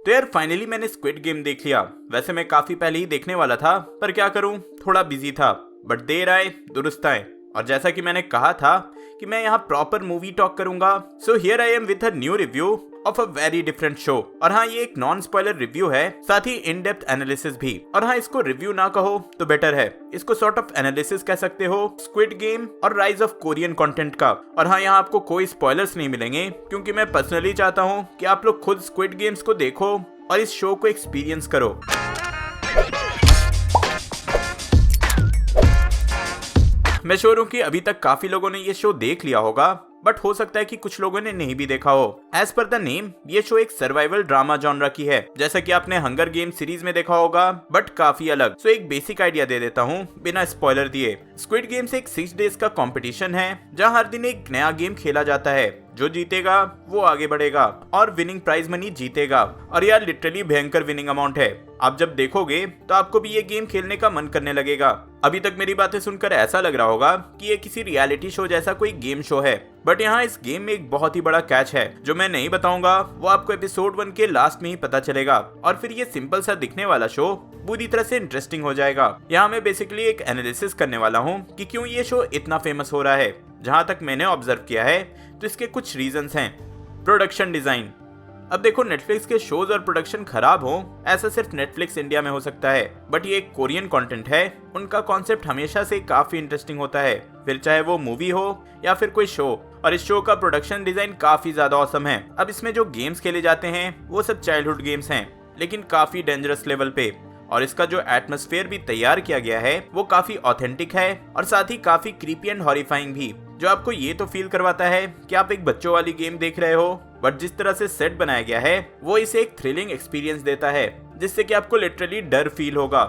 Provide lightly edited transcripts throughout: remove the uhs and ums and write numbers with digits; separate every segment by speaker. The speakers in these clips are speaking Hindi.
Speaker 1: तो यार फाइनली मैंने स्क्विड गेम देख लिया। वैसे मैं काफी पहले ही देखने वाला था, पर क्या करूं, थोड़ा बिजी था। बट देर आए दुरुस्त आए। और जैसा कि मैंने कहा था कि मैं यहाँ प्रॉपर मूवी टॉक करूंगा, so here I am with a new review of a very different show. और हाँ, ये एक नॉन स्पॉइलर रिव्यू है, साथ ही इन डेप्थ एनालिसिस भी। और हाँ, इसको रिव्यू ना कहो तो बेटर है, इसको सॉर्ट ऑफ एनालिसिस कह सकते हो स्क्विड गेम और राइज ऑफ कोरियन कंटेंट का। और हाँ, यहाँ आपको कोई स्पॉयलर्स नहीं मिलेंगे, क्योंकि मैं पर्सनली चाहता हूँ कि आप लोग खुद स्क्विड गेम्स को देखो और इस शो को एक्सपीरियंस करो। मैं श्योर हूं कि अभी तक काफी लोगों ने ये शो देख लिया होगा, बट हो सकता है कि कुछ लोगों ने नहीं भी देखा हो। एज पर द नेम, ये शो एक सर्वाइवल ड्रामा जॉनरा की है, जैसा कि आपने हंगर गेम सीरीज में देखा होगा, बट काफी अलग। सो एक बेसिक आइडिया दे देता हूँ बिना स्पॉइलर दिए। स्क्विड गेम्स एक 6 डेज का कंपटीशन है, जहाँ हर दिन एक नया गेम खेला जाता है। जो जीतेगा वो आगे बढ़ेगा और विनिंग प्राइज मनी जीतेगा। और यार लिटरली भयंकर विनिंग अमाउंट है। आप जब देखोगे तो आपको भी ये गेम खेलने का मन करने लगेगा। अभी तक मेरी बातें सुनकर ऐसा लग रहा होगा कि ये किसी रियलिटी शो जैसा कोई गेम शो है, बट यहाँ इस गेम में एक बहुत ही बड़ा कैच है जो मैं नहीं बताऊंगा। वो आपको एपिसोड 1 के लास्ट में ही पता चलेगा, और फिर ये सिंपल सा दिखने वाला शो पूरी तरह से इंटरेस्टिंग हो जाएगा। यहाँ मैं बेसिकली एक एनालिसिस करने वाला हूँ कि क्यों ये शो इतना फेमस हो रहा है। जहां तक मैंने ऑब्जर्व किया है तो इसके कुछ रीजंस हैं। Production design. अब देखो, नेटफ्लिक्स के शोज और प्रोडक्शन खराब हो ऐसा सिर्फ नेटफ्लिक्स इंडिया में हो सकता है, बट ये एक कोरियन कंटेंट है। उनका कॉन्सेप्ट हमेशा से काफी इंटरेस्टिंग होता है, फिर चाहे वो मूवी हो या फिर कोई शो। और इस शो का प्रोडक्शन डिजाइन काफी ज्यादा ऑसम है। अब इसमें जो गेम्स खेले जाते हैं वो सब चाइल्डहुड गेम्स हैं, लेकिन काफी डेंजरस लेवल पे। और इसका जो एटमॉस्फेयर भी तैयार किया गया है वो काफी ऑथेंटिक है, और साथ ही काफी क्रीपी एंड हॉरिफाइंग भी, जो आपको ये तो फील करवाता है कि आप एक बच्चों वाली गेम देख रहे हो, बट जिस तरह से सेट बनाया गया है वो इसे एक थ्रिलिंग एक्सपीरियंस देता है, जिससे कि आपको लिटरली डर फील होगा।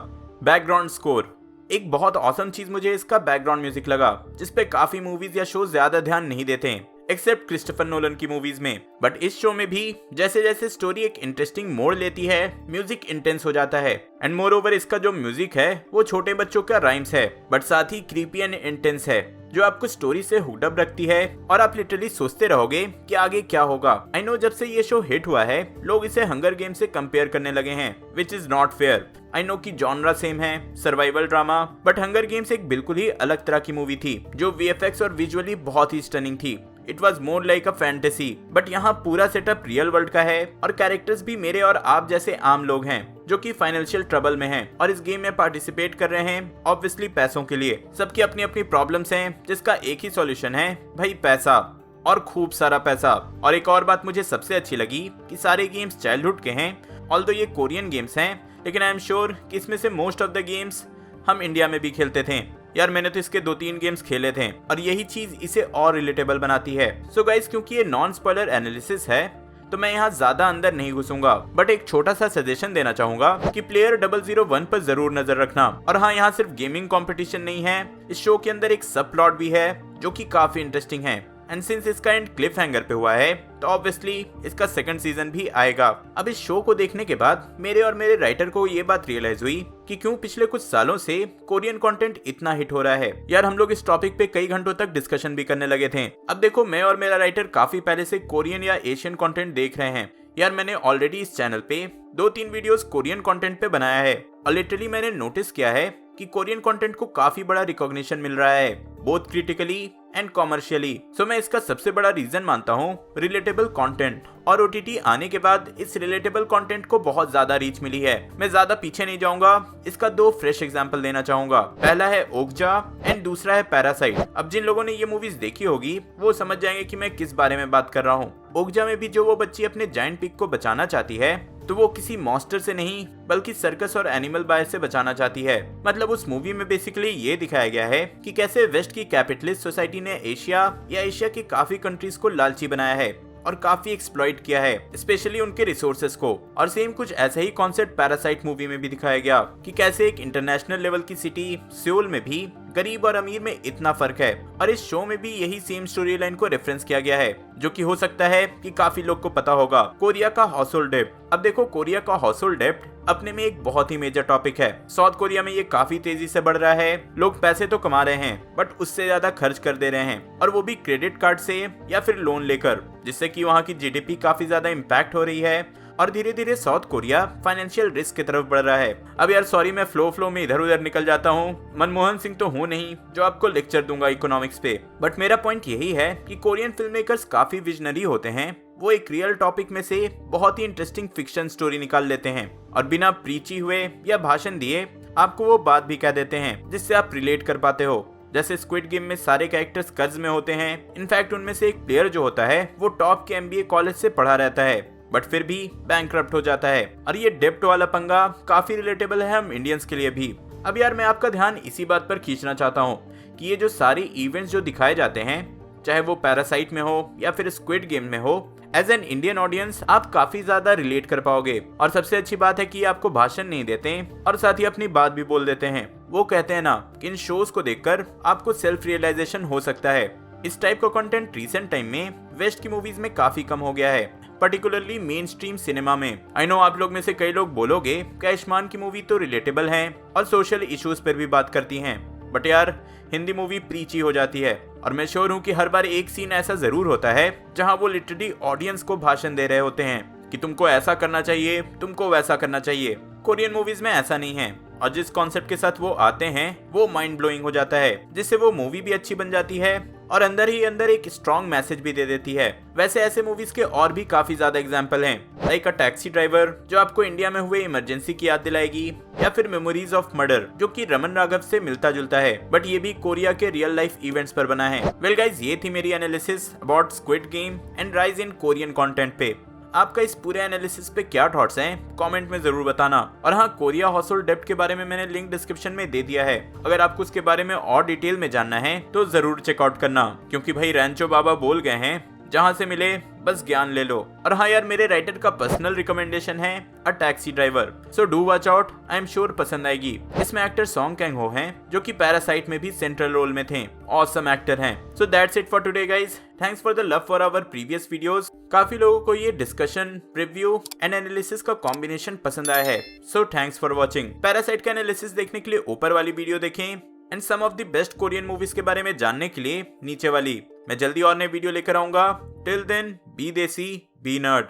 Speaker 1: Background score. एक बहुत ऑसम चीज मुझे इसका बैकग्राउंड म्यूजिक लगा, जिसपे काफी मूवीज या शो ज्यादा ध्यान नहीं देते हैं, एक्सेप्ट क्रिस्टोफर नोलन की मूवीज में। बट इस शो में भी जैसे जैसे स्टोरी एक इंटरेस्टिंग मोड़ लेती है, म्यूजिक इंटेंस हो जाता है। एंड मोर ओवर, इसका जो म्यूजिक है वो छोटे बच्चों का राइम्स है, बट साथ ही क्रीपी एंड इंटेंस है, जो आपको स्टोरी से हुक्ड अप रखती है, और आप लिटरली सोचते रहोगे कि आगे क्या होगा। आई नो, जब से ये शो हिट हुआ है लोग इसे हंगर गेम से कंपेयर करने लगे हैं, which is not fair. I know कि जॉनरा सेम है, survival drama, but hunger games एक बिल्कुल ही अलग तरह की मूवी थी, जो वीएफएक्स और विजुअली बहुत ही स्टनिंग थी। It was more like a fantasy, but यहाँ पूरा सेटअप रियल वर्ल्ड का है, और कैरेक्टर्स भी मेरे और आप जैसे आम लोग हैं जो कि फाइनेंशियल ट्रबल में हैं और इस गेम में पार्टिसिपेट कर रहे हैं ऑब्वियसली पैसों के लिए। सबकी अपनी अपनी प्रॉब्लम्स हैं, जिसका एक ही सॉल्यूशन है, भाई पैसा, और खूब सारा पैसा। और एक और बात मुझे सबसे अच्छी लगी कि सारे गेम्स चाइल्डहुड के हैं। ऑल्दो ये कोरियन गेम्स हैं, लेकिन आई एम श्योर कि इसमें से मोस्ट ऑफ द गेम्स हम इंडिया में भी खेलते थे। यार मैंने तो इसके 2-3 गेम्स खेले थे, और यही चीज इसे और रिलेटेबल बनाती है। सो गाइस, क्योंकि ये नॉन स्पॉइलर एनालिसिस है तो मैं यहाँ ज्यादा अंदर नहीं घुसूंगा, बट एक छोटा सा सजेशन देना चाहूंगा कि प्लेयर 001 पर जरूर नजर रखना। और हाँ, यहाँ सिर्फ गेमिंग कंपटीशन नहीं है, इस शो के अंदर एक सब प्लॉट भी है जो कि काफी इंटरेस्टिंग है। एंड सिंस इसका एंड क्लिफ हैंगर पे हुआ है तो ऑब्वियसली इसका सेकंड सीजन भी आएगा। अब इस शो को देखने के बाद मेरे और मेरे राइटर को ये बात रियलाइज हुई कि क्यों पिछले कुछ सालों से कोरियन कंटेंट इतना हिट हो रहा है। यार हम लोग इस टॉपिक पे कई घंटों तक डिस्कशन भी करने लगे थे। अब देखो, मैं और मेरा राइटर काफी पहले से कोरियन या एशियन कंटेंट देख रहे हैं। यार मैंने ऑलरेडी इस चैनल पे 2-3 वीडियोस कोरियन कंटेंट पे बनाया है, और लिटरली मैंने नोटिस किया है कि कोरियन कंटेंट को काफी बड़ा रिकॉग्निशन मिल रहा है, बोथ क्रिटिकली एंड कॉमर्शियली। सो मैं इसका सबसे बड़ा रीजन मानता हूँ रिलेटेबल कंटेंट, और ओटीटी आने के बाद इस रिलेटेबल कंटेंट को बहुत ज्यादा रीच मिली है। मैं ज्यादा पीछे नहीं जाऊंगा, इसका 2 फ्रेश एग्जांपल देना चाहूंगा। पहला है ओकजा एंड दूसरा है पैरासाइट। अब जिन लोगों ने ये मूवीज देखी होगी वो समझ जाएंगे कि मैं किस बारे में बात कर रहा हूँ। ओकजा में भी जो वो बच्ची अपने जायंट पिग को बचाना चाहती है, तो वो किसी मॉन्स्टर से नहीं बल्कि सर्कस और एनिमल बायर से बचाना चाहती है। मतलब उस मूवी में बेसिकली ये दिखाया गया है कि कैसे वेस्ट की कैपिटलिस्ट सोसाइटी ने एशिया या एशिया की काफी कंट्रीज को लालची बनाया है और काफी एक्सप्लॉइट किया है, स्पेशली उनके रिसोर्सेस को। और सेम कुछ ऐसा ही कॉन्सेप्ट पैरासाइट मूवी में भी दिखाया गया कि कैसे एक इंटरनेशनल लेवल की सिटी सियोल में भी गरीब और अमीर में इतना फर्क है। और इस शो में भी यही सेम स्टोरी लाइन को रेफरेंस किया गया है, जो कि हो सकता है कि काफी लोग को पता होगा, कोरिया का हाउसहोल्ड डेब्ट। अब देखो, कोरिया का हाउसहोल्ड डेब्ट अपने में एक बहुत ही मेजर टॉपिक है। साउथ कोरिया में ये काफी तेजी से बढ़ रहा है। लोग पैसे तो कमा रहे हैं, बट उससे ज्यादा खर्च कर दे रहे हैं, और वो भी क्रेडिट कार्ड से या फिर लोन लेकर, जिससे कि वहाँ की जीडीपी काफी ज्यादा इम्पैक्ट हो रही है। और धीरे धीरे साउथ कोरिया फाइनेंशियल रिस्क की तरफ बढ़ रहा है। अब यार सॉरी, मैं फ्लो में इधर उधर निकल जाता हूँ। मनमोहन सिंह तो हूँ नहीं जो आपको लेक्चर दूंगा इकोनॉमिक्स पे, बट मेरा पॉइंट यही है कि कोरियन फिल्म मेकर्स काफी विजनरी होते हैं। वो एक रियल टॉपिक में से बहुत ही इंटरेस्टिंग फिक्शन स्टोरी निकाल लेते हैं और बिना प्रीची हुए या भाषण दिए आपको वो बात भी कह देते हैं जिससे आप रिलेट कर पाते हो। जैसे स्क्विड गेम में सारे कैरेक्टर्स कर्ज में होते हैं। इनफैक्ट उनमें से एक प्लेयर जो होता है वो टॉप के एमबीए कॉलेज से पढ़ा रहता है बट फिर भी बैंकरप्ट हो जाता है। और ये डेब्ट वाला पंगा काफी रिलेटेबल है हम इंडियंस के लिए भी। अब यार मैं आपका ध्यान इसी बात पर खींचना चाहता हूँ कि ये जो सारे इवेंट्स जो दिखाए जाते हैं, चाहे वो पैरासाइट में हो या फिर स्क्विड गेम में हो, एज एन इंडियन ऑडियंस आप काफी ज्यादा रिलेट कर पाओगे। और सबसे अच्छी बात है कि आपको भाषण नहीं देते और साथ ही अपनी बात भी बोल देते हैं। वो कहते हैं ना कि इन शोज को देखकर आपको सेल्फ रियलाइजेशन हो सकता है। इस टाइप का कंटेंट रिसेंट टाइम में वेस्ट की मूवीज में काफी कम हो गया है, पर्टिकुलरली मेन स्ट्रीम सिनेमा में। आई नो आप लोग में से कई लोग बोलोगे कि आयुष्मान की मूवी तो रिलेटेबल है और सोशल इश्यूज पर भी बात करती हैं, बट यार हिंदी मूवी प्रीची हो जाती है। और मैं श्योर हूँ कि हर बार एक सीन ऐसा जरूर होता है जहाँ वो लिटरली ऑडियंस को भाषण दे रहे होते हैं कि तुमको ऐसा करना चाहिए, तुमको वैसा करना चाहिए। कोरियन मूवीज में ऐसा नहीं है और जिस कॉन्सेप्ट के साथ वो आते हैं वो माइंड ब्लोइंग हो जाता है, जिससे वो मूवी भी अच्छी बन जाती है और अंदर ही अंदर एक स्ट्रॉन्ग मैसेज भी दे देती है। वैसे ऐसे मूवीज के और भी काफी ज्यादा एग्जाम्पल हैं, लाइक अ टैक्सी ड्राइवर जो आपको इंडिया में हुए इमरजेंसी की याद दिलाएगी, या फिर मेमोरीज ऑफ मर्डर जो कि रमन राघव से मिलता जुलता है बट ये भी कोरिया के रियल लाइफ इवेंट्स पर बना है। वेल गाइज, ये थी मेरी analysis about squid game and rise in Korean content पे। आपका इस पूरे एनालिसिस पे क्या थॉट्स हैं कमेंट में जरूर बताना। और हाँ, कोरिया हाउसहोल्ड डेब्ट के बारे में मैंने लिंक डिस्क्रिप्शन में दे दिया है। अगर आपको उसके बारे में और डिटेल में जानना है तो जरूर चेकआउट करना, क्योंकि भाई रैंचो बाबा बोल गए हैं जहां से मिले बस ज्ञान ले लो। और हाँ यार, मेरे राइटर का पर्सनल रिकमेंडेशन है a taxi driver, so do watch out, I am sure पसंद आएगी। इसमें एक्टर सॉन्ग कैंग हो हैं जो कि पैरासाइट में भी सेंट्रल रोल में थे। ऑसम एक्टर हैं। So that's it for today guys. Thanks for the love for our previous videos. काफी लोगों को ये डिस्कशन, रिव्यू एंड एनालिसिस का कॉम्बिनेशन पसंद आया है, so thanks for watching. Parasite का एनालिसिस देखने के लिए ऊपर वाली वीडियो देखें and some of the best Korean movies के बारे में जानने के लिए नीचे वाली। मैं जल्दी और नई वीडियो लेकर आऊंगा। टिल देन बी देसी बी नर्ड।